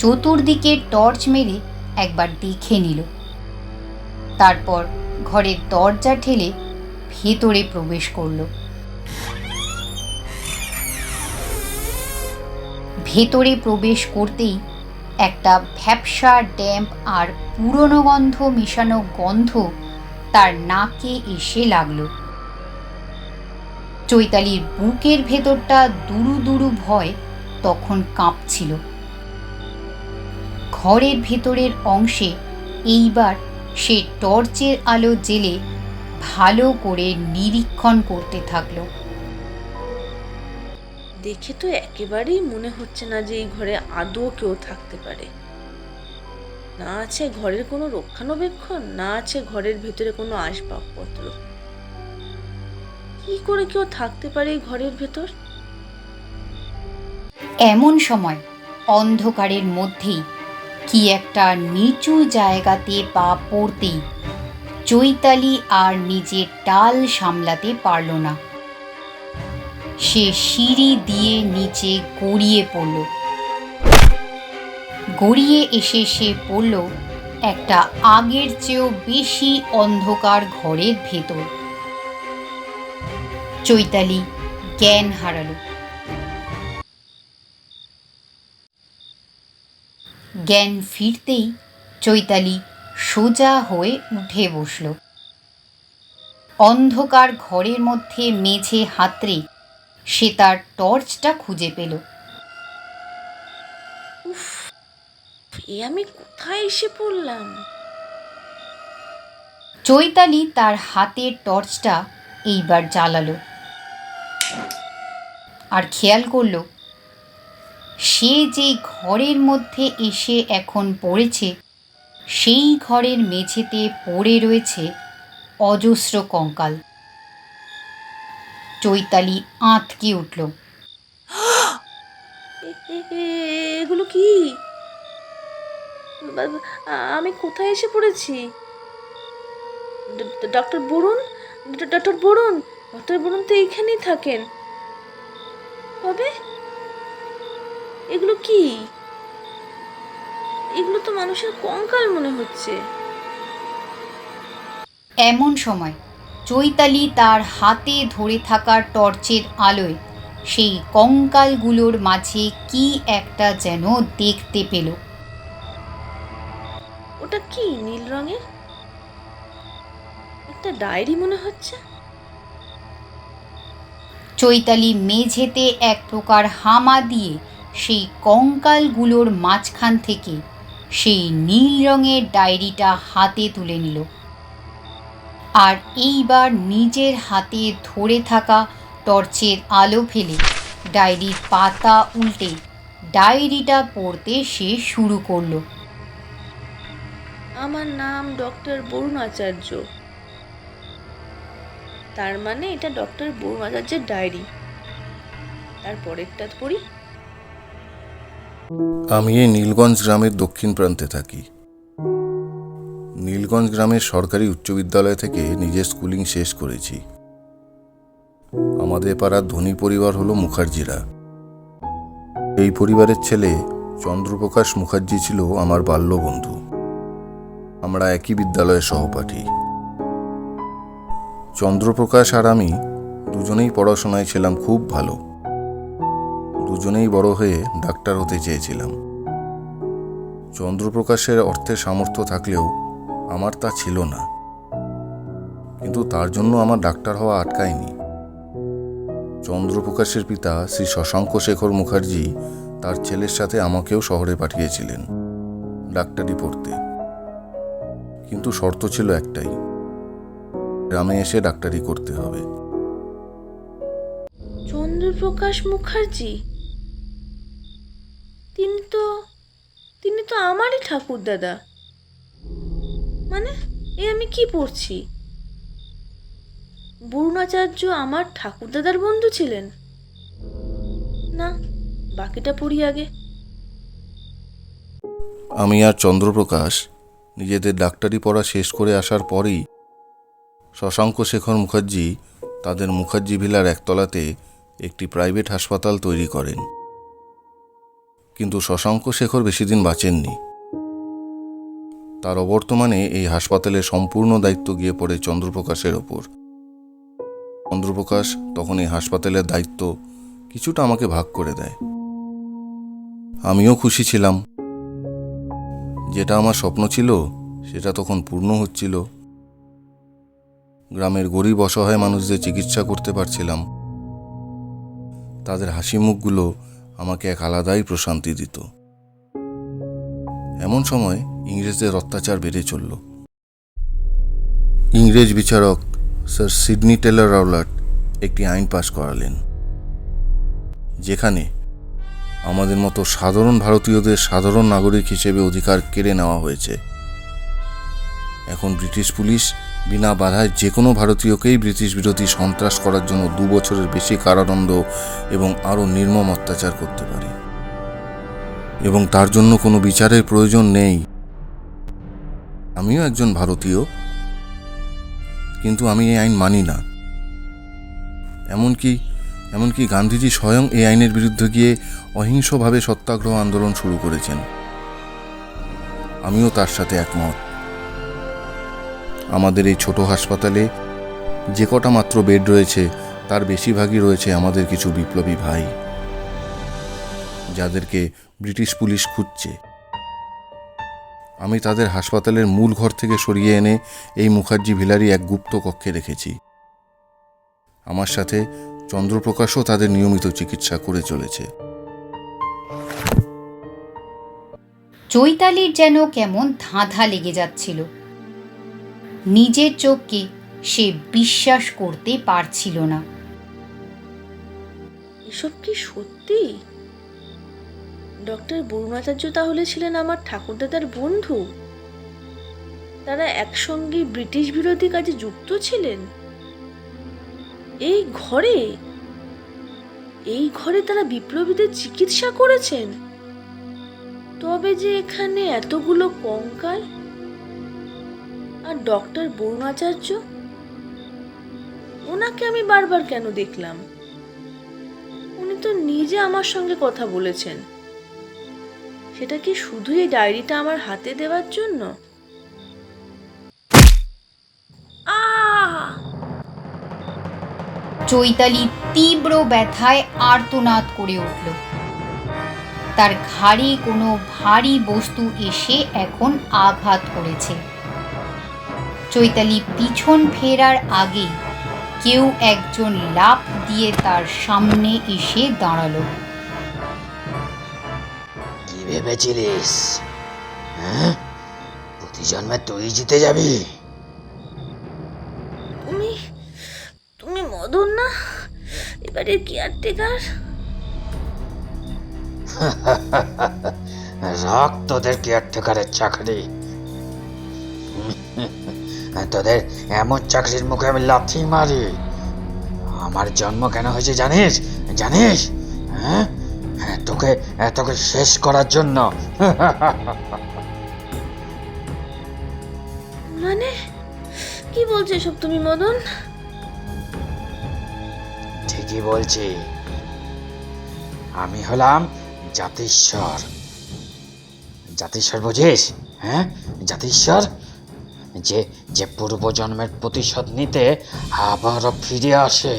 চতুর্দিকে টর্চ মেরে একবার দেখে নিল, তারপর ঘরের দরজা ঠেলে ভেতরে প্রবেশ করল। ভেতরে প্রবেশ করতেই একটা ভ্যাপসা ড্যাম্প আর পুরনো গন্ধ মেশানো গন্ধ তার নাকে এসে লাগলো। চৈতালির বুকের ভেতরটা দুরু দুরু ভয় তখন কাঁপছিল। ঘরের ভেতরের অংশে এইবার সে টর্চের আলো জ্বেলে ভালো করে নিরীক্ষণ করতে থাকলো। দেখে তো একেবারেই মনে হচ্ছে না যে এই ঘরে আদৌ কেউ থাকতে পারে। না আছে ঘরের কোনো রক্ষণাবেক্ষণ, না আছে ঘরের ভেতরে কোনো আসবাবপত্র। কি করে কেউ থাকতে পারে এই ঘরের ভেতর? এমন সময় অন্ধকারের মধ্যেই কি একটা নিচু জায়গাতে পা পড়তেই চৈতালি আর নিজের টাল সামলাতে পারল না। সে সিঁড়ি দিয়ে নিচে গড়িয়ে পড়ল। গড়িয়ে এসে সে পড়ল একটা আগের চেয়েও বেশি অন্ধকার ঘরের ভেতর। চৈতালি জ্ঞান হারালো। জ্ঞান ফিরতেই চৈতালি সোজা হয়ে উঠে বসল। অন্ধকার ঘরের মধ্যে মেঝে হাতড়ে সে তার টর্চটা খুঁজে পেল। উফ, এ আমি কোথায় এসে পড়লাম? চৈতালি তার হাতের টর্চটা এইবার জ্বালালো আর খেয়াল করলো সে যে ঘরের মধ্যে এসে এখন পড়েছে সেই ঘরের মেঝেতে পড়ে রয়েছে অজস্র কঙ্কাল। চৈতালি আঁতকে উঠল। এগুলো কি? আমি কোথায় এসে পড়েছি? Doctor Barun, doctor Barun, doctor Barun তো এইখানেই থাকেন। তবে এগুলো কি? এগুলো তো মানুষের কঙ্কাল মনে হচ্ছে। এমন সময় চৈতালি তার হাতে ধরে থাকা টর্চের আলোয় সেই কঙ্কালগুলোর মাঝে কি একটা যেন দেখতে পেল। ওটা কি নীল রঙের? একটা ডায়েরি মনে হচ্ছে। চৈতালি মেঝেতে এক প্রকার হামা দিয়ে সেই কঙ্কালগুলোর মাঝখান থেকে সেই নীল রঙের ডায়েরিটা হাতে তুলে নিল আর এইবার নিজের হাতে ধরে থাকা টর্চের আলো ফেলে ডায়েরির পাতা উল্টে ডায়েরিটা পড়তে সে শুরু করলো। আমার নাম ডক্টর বরুণ আচার্য। তার মানে এটা ডক্টর বরুণ আচার্যের ডায়েরি। তারপরেরটা পড়ি। আমি এই নীলগঞ্জ গ্রামের দক্ষিণ প্রান্তে থাকি। নীলগঞ্জ গ্রামের সরকারি উচ্চ বিদ্যালয় থেকে নিজের স্কুলিং শেষ করেছি। আমাদের পাড়ার ধনী পরিবার হলো মুখার্জিরা। এই পরিবারের ছেলে চন্দ্রপ্রকাশ মুখার্জি ছিল আমার বাল্যবন্ধু। আমরা একই বিদ্যালয়ের সহপাঠী। চন্দ্রপ্রকাশ আর আমি দুজনেই পড়াশোনায় ছিলাম খুব ভালো। দুজনেই বড় হয়ে ডাক্তার হতে চেয়েছিলাম। চন্দ্রপ্রকাশের অর্থের সামর্থ্য থাকলেও আমার তা ছিল না, কিন্তু তার জন্য আমার ডাক্তার হওয়া আটকায়নি। চন্দ্রপ্রকাশের পিতা শ্রী শশাঙ্ক শেখর মুখার্জি তার ছেলের সাথে আমাকেও শহরে পাঠিয়েছিলেন ডাক্তারি পড়তে, কিন্তু শর্ত ছিল একটাই, গ্রামে এসে ডাক্তারি করতে হবে। চন্দ্রপ্রকাশ মুখার্জি, তিনি তো আমারই ঠাকুর দাদা। মানে এ আমি কি পড়ছি? বরুণাচার্য আমার ঠাকুর দাদার বন্ধু ছিলেন? না, বাকিটা পড়ি আগে। আমি আর চন্দ্রপ্রকাশ নিজেদের ডাক্তারি পড়া শেষ করে আসার পরেই শশাঙ্ক শেখর মুখার্জি তাদের মুখার্জি ভিলার একতলাতে একটি প্রাইভেট হাসপাতাল তৈরি করেন। কিন্তু শশাঙ্ক শেখর বেশি দিন বাঁচেননি। তার অবর্তমানে এই হাসপাতালের সম্পূর্ণ দায়িত্ব গিয়ে পড়ে চন্দ্রপ্রকাশের ওপর। চন্দ্রপ্রকাশ তখন এই হাসপাতালের দায়িত্ব কিছুটা আমাকে ভাগ করে দেয়। আমিও খুশি ছিলাম। যেটা আমার স্বপ্ন ছিল সেটা তখন পূর্ণ হচ্ছিল। গ্রামের গরিব অসহায় মানুষদের চিকিৎসা করতে পারছিলাম। তাদের হাসি মুখগুলো আমাকে এক আলাদাই প্রশান্তি দিত। এমন সময় ইংরেজদের অত্যাচার বেড়ে চলল। ইংরেজ বিচারক স্যার সিডনি টেলর রাওলাট একটি আইন পাশ করালেন, যেখানে আমাদের মতো সাধারণ ভারতীয়দের সাধারণ নাগরিক হিসেবে অধিকার কেড়ে নেওয়া হয়েছে। এখন ব্রিটিশ পুলিশ বিনা বাধায় যে কোনো ভারতীয়কেই ব্রিটিশ বিরোধী সন্ত্রাস করার জন্য 2 বছরের বেশি কারাদণ্ড এবং আরও নির্মম অত্যাচার করতে পারে, এবং তার জন্য কোনো বিচারের প্রয়োজন নেই। আমিও একজন ভারতীয়, কিন্তু আমি এই আইন মানি না। এমনকি গান্ধীজি স্বয়ং এই আইনের বিরুদ্ধে গিয়ে অহিংসভাবে সত্যাগ্রহ আন্দোলন শুরু করেছেন। আমিও তার সাথে একমত। আমাদের এই ছোট হাসপাতালে যে কটা মাত্র বেড রয়েছে তার বেশিরভাগই রয়েছে আমাদের কিছু বিপ্লবী ভাই, যাদেরকে ব্রিটিশ পুলিশ খুঁজছে। আমি তাদের হাসপাতালের মূল ঘর থেকে সরিয়ে এনে এই মুখার্জি ভিলারই এক গুপ্ত কক্ষে রেখেছি। আমার সাথে চন্দ্রপ্রকাশও তাদের নিয়মিত চিকিৎসা করে চলেছে। চৈতালির যেন কেমন ধাঁধা লেগে যাচ্ছিল। নিজের চোখকে সে বিশ্বাস করতে পারছিল না। এসব কি সত্যি? ডক্টর বরুণাচার্য তাহলে ছিলেন আমার ঠাকুরদাদার বন্ধু? তারা একসঙ্গে ব্রিটিশ বিরোধী কাজে যুক্ত ছিলেন? এই ঘরে তারা বিপ্লবীদের চিকিৎসা করেছেন? তবে যে এখানে এতগুলো কঙ্কাল। আর ডক্টর বরুণাচার্য, ওনাকে আমি বারবার কেন দেখলাম? উনি তো নিজে আমার সঙ্গে কথা বলেছেন। সেটা কি শুধু এই ডায়েরিটা আমার হাতে দেওয়ার জন্য? চৈতালি তীব্র ব্যথায় আর্তনাদ করে উঠল। তার ঘাড়ে কোনো ভারী বস্তু এসে এখন আঘাত করেছে। চৈতালি পিছন ফেরার আগেই কেউ একজন লাফ দিয়ে তার সামনে এসে দাঁড়ালো। কি ভেবেছিলিস? হ্যাঁ, প্রতি জন্মে তুই জিতে যাবি? তুমি মদন না, এবারে কেয়ারটেকার? রাখ তোদের কেয়ারটেকারের চাকরি। তোদের এমন চাকরির মুখে আমি লাথি মারি। আমার জন্ম কেন হয়েছে জানিস? জানিস? হ্যাঁ, তোকে শেষ করার জন্য। মানে কি বলছো সব তুমি মদন? ঠিকই বলছি। আমি হলাম জাতিশ্বর। জাতিশ্বর বুঝিস? হ্যাঁ, জাতিশ্বর যে পূর্বজন্মের প্রতিশোধ নিতে আবারও ফিরে আসে।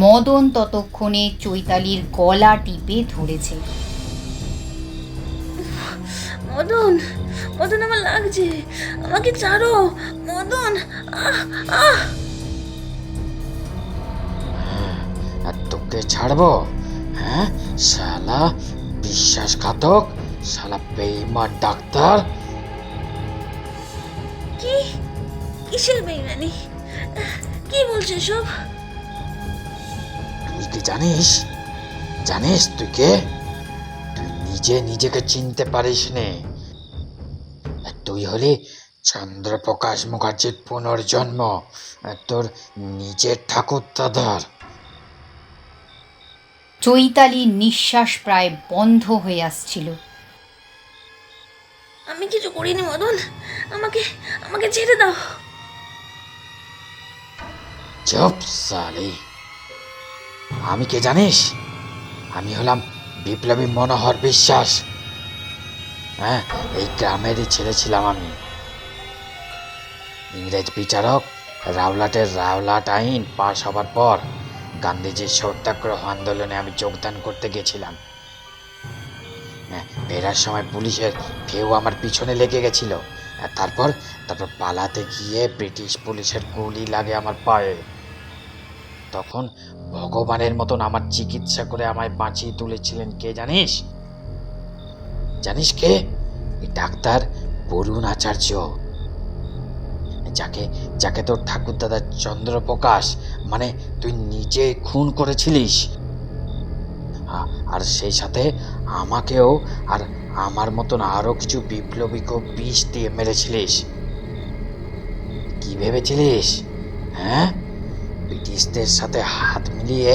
মদন ততক্ষণে চৈতালির গলা টিপে ধরেছে। মদন, আমার লাগছে, আমাকে ছাড়ো মদন। আর তোকে ছাড়বো? হ্যাঁ, শালা বিশ্বাসঘাতক, শালা বেঈমান ডাক্তার। কিসের বেইমানি? কি বলছে সব? তুই কি জানিস? তুই কে? তুই নিজেকে চিনতে পারিস নে। তুই হলি চন্দ্রপ্রকাশ মুখার্জির পুনর্জন্ম, তোর নিজের ঠাকুরদাদার। চৈতালির নিঃশ্বাস প্রায় বন্ধ হয়ে আসছিল। আমি কিছু করিনি মদন, আমাকে ছেড়ে দাও। চুপ সালি। আমি কে জানিস? আমি হলাম বিপ্লবী মনোহর বিশ্বাস। হ্যাঁ, এই গ্রামেরই ছেলে ছিলাম আমি। ইংরেজ বিচারক রাওলাটের রাওলাট আইন পাশ হবার পর গান্ধীজির সত্যাগ্রহ আন্দোলনে আমি যোগদান করতে গেছিলাম। ফেরার সময় পুলিশের কেউ আমার পিছনে লেগে গেছিল। তারপর পালাতে গিয়ে ব্রিটিশ পুলিশের গুলি লাগে আমার পায়ে। তখন ভগবানের মতন আমার চিকিৎসা করে আমায় বাঁচিয়ে তুলেছিলেন কে জানিস? জানিস কে? এই ডাক্তার বরুণ আচার্য, যাকে তোর ঠাকুরদাদা চন্দ্রপ্রকাশ মানে তুই নিজে খুন করেছিলিস। আর সেই সাথে আমাকেও আর আমার মতন আরো কিছু বিপ্লবীকে বিষ দিয়ে মেরেছিলিস। কি ভেবেছিলিস? হ্যাঁ, ব্রিটিশদের সাথে হাত মিলিয়ে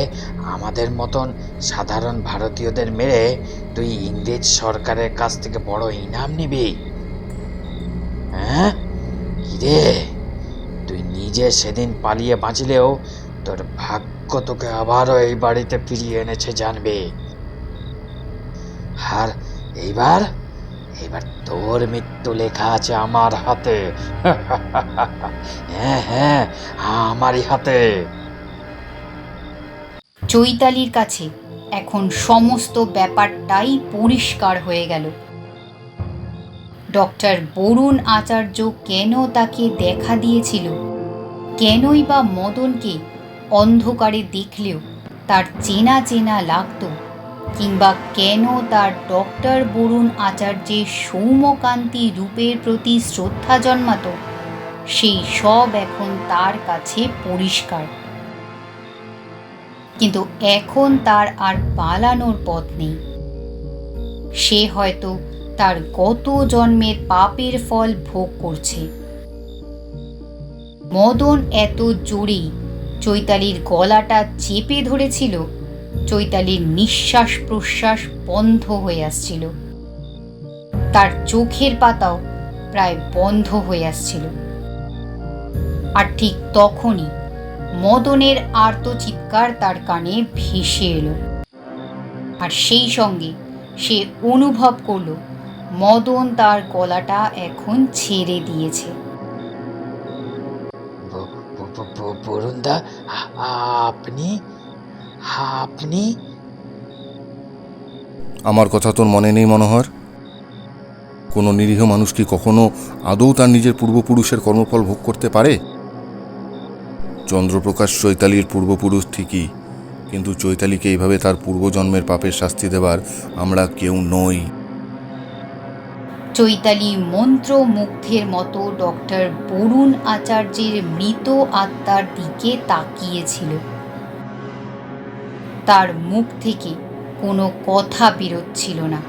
আমাদের মতন সাধারণ ভারতীয়দের মেরে তুই ইংরেজ সরকারের কাছ থেকে বড় ইনাম নিবি? হ্যাঁ, কিরে, তুই নিজে সেদিন পালিয়ে বাঁচলেও তোর ভাগ্য তোকে আবারও এই বাড়িতে ফিরিয়ে এনেছে জানবে। আর এইবার তোর মৃত্যু লেখা আছে আমার হাতে। হ্যাঁ, আমারই হাতে। চৈতালির কাছে এখন সমস্ত ব্যাপারটাই পরিষ্কার হয়ে গেল। ডক্টর বরুণ আচার্য কেন তাকে দেখা দিয়েছিল, কেনই বা মদনকে অন্ধকারে দেখলেও তার চেনা লাগতো, কিংবা কেন তার ডক্টর বরুণ আচার্যের সৌম্যকান্তি রূপের প্রতি শ্রদ্ধা জন্মাতো, সেই সব এখন তার কাছে পরিষ্কার। কিন্তু এখন তার আর পালানোর পথ নেই। সে হয়তো তার গত জন্মের পাপের ফল ভোগ করছে। মদন এত জোরেই চৈতালির গলাটা চেপে ধরেছিল, চৈতালির নিঃশ্বাস প্রশ্বাস বন্ধ হয়ে আসছিল। তার চোখের পাতাও প্রায় বন্ধ হয়ে আসছিল। আর ঠিক তখনই মদনের আর্তচিৎকার তার কানে ভেসে এলো। আর সেই সঙ্গে সে অনুভব করল মদন তার গলাটা এখন ছেড়ে দিয়েছে। বরুণদা, আপনি আপনি আমার কথা তোর মনে নেই মনোহর? কোনো নিরীহ মানুষ কি কখনো আদৌ তার নিজের পূর্বপুরুষের কর্মফল ভোগ করতে পারে? চন্দ্রপ্রকাশ চৈতালির পূর্বপুরুষ ঠিকই, কিন্তু চৈতালিকে এইভাবে তার পূর্বজন্মের পাপের শাস্তি দেবার আমরা কেউ নই। চৈতালি মন্ত্রমুগ্ধের মতো ডক্টর বরুণ আচার্যের মৃত আত্মার দিকে তাকিয়েছিল। তার মুখ থেকে কোনো কথা বেরোচ্ছিল না।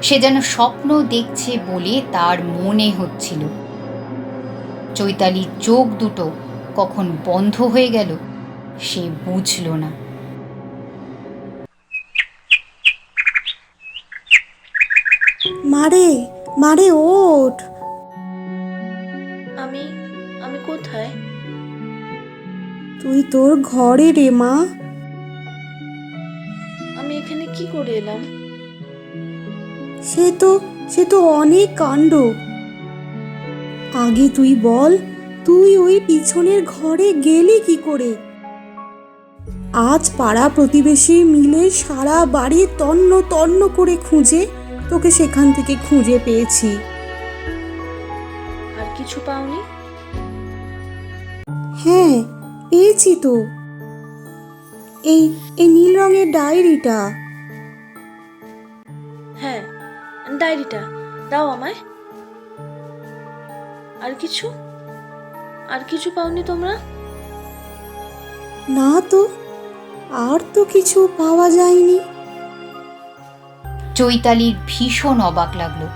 সে যেন স্বপ্ন দেখছে বলে তার মনে হচ্ছিল। চৈতালির চোখ দুটো কখন বন্ধ হয়ে গেল সে বুঝল না। মারে মারে ওঠ। আমি আমি কোথায়? তুই তোর ঘরে রে মা। আমি এখানে কি করে এলাম? সে তো অনেক কাণ্ড। আগে তুই বল, তুই ওই পিছনের ঘরে গেলি কি করে? আজ পাড়া প্রতিবেশী মিলে সারা বাড়ি তন্ন তন্ন করে খুঁজে তোকে সেখান থেকে খুঁজে পেয়েছি। আর কিছু পাওনি? হ্যাঁ, পেয়েছি তো। এই নীল রঙের ডায়েরিটা। হ্যাঁ, ডায়েরিটা দাও আমায়। আর কিছু পাওনি তোমরা? না তো, আর তো কিছু পাওয়া যায়নি। চৈতালির ভীষণ অবাক লাগলো।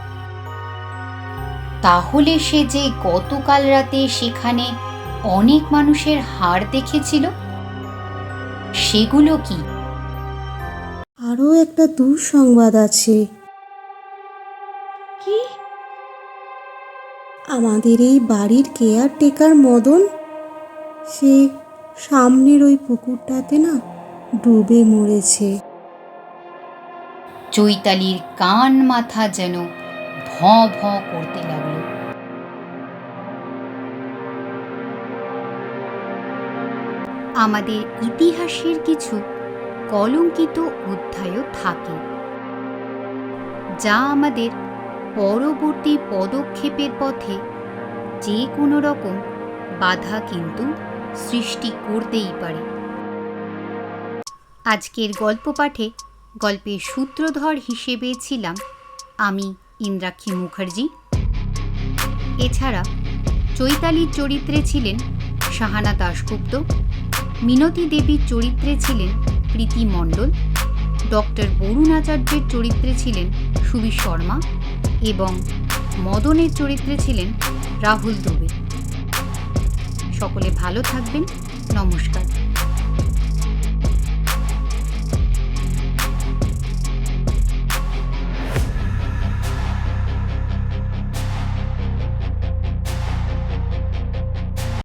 তাহলে সে যে গতকাল রাতে সেখানে অনেক মানুষের হাড় দেখেছিল, সেগুলো কি? আরও একটা দুঃসংবাদ আছে। কি? আমাদের এই বাড়ির কেয়ারটেকার মদন, সে সামনের ওই পুকুরটাতে না ডুবে মরেছে। চৈতালির কান মাথা যেন ভঁ ভঁ করতে লাগলো। আমাদের ইতিহাসের কিছু কলঙ্কিত অধ্যায়ও থাকে, যা আমাদের পরবর্তী পদক্ষেপের পথে যে কোনো রকম বাধা কিন্তু সৃষ্টি করতেই পারে। আজকের গল্প পাঠে গল্পের সূত্রধর হিসেবে ছিলাম আমি, ইন্দ্রাক্ষী মুখার্জি। এছাড়া চৈতালির চরিত্রে ছিলেন সাহানা দাশগুপ্ত, মিনতি দেবীর চরিত্রে ছিলেন প্রীতি মণ্ডল, ডক্টর বরুণ আচার্যের চরিত্রে ছিলেন সুবীর শর্মা এবং মদনের চরিত্রে ছিলেন রাহুল দুবে। সকলে ভালো থাকবেন। নমস্কার।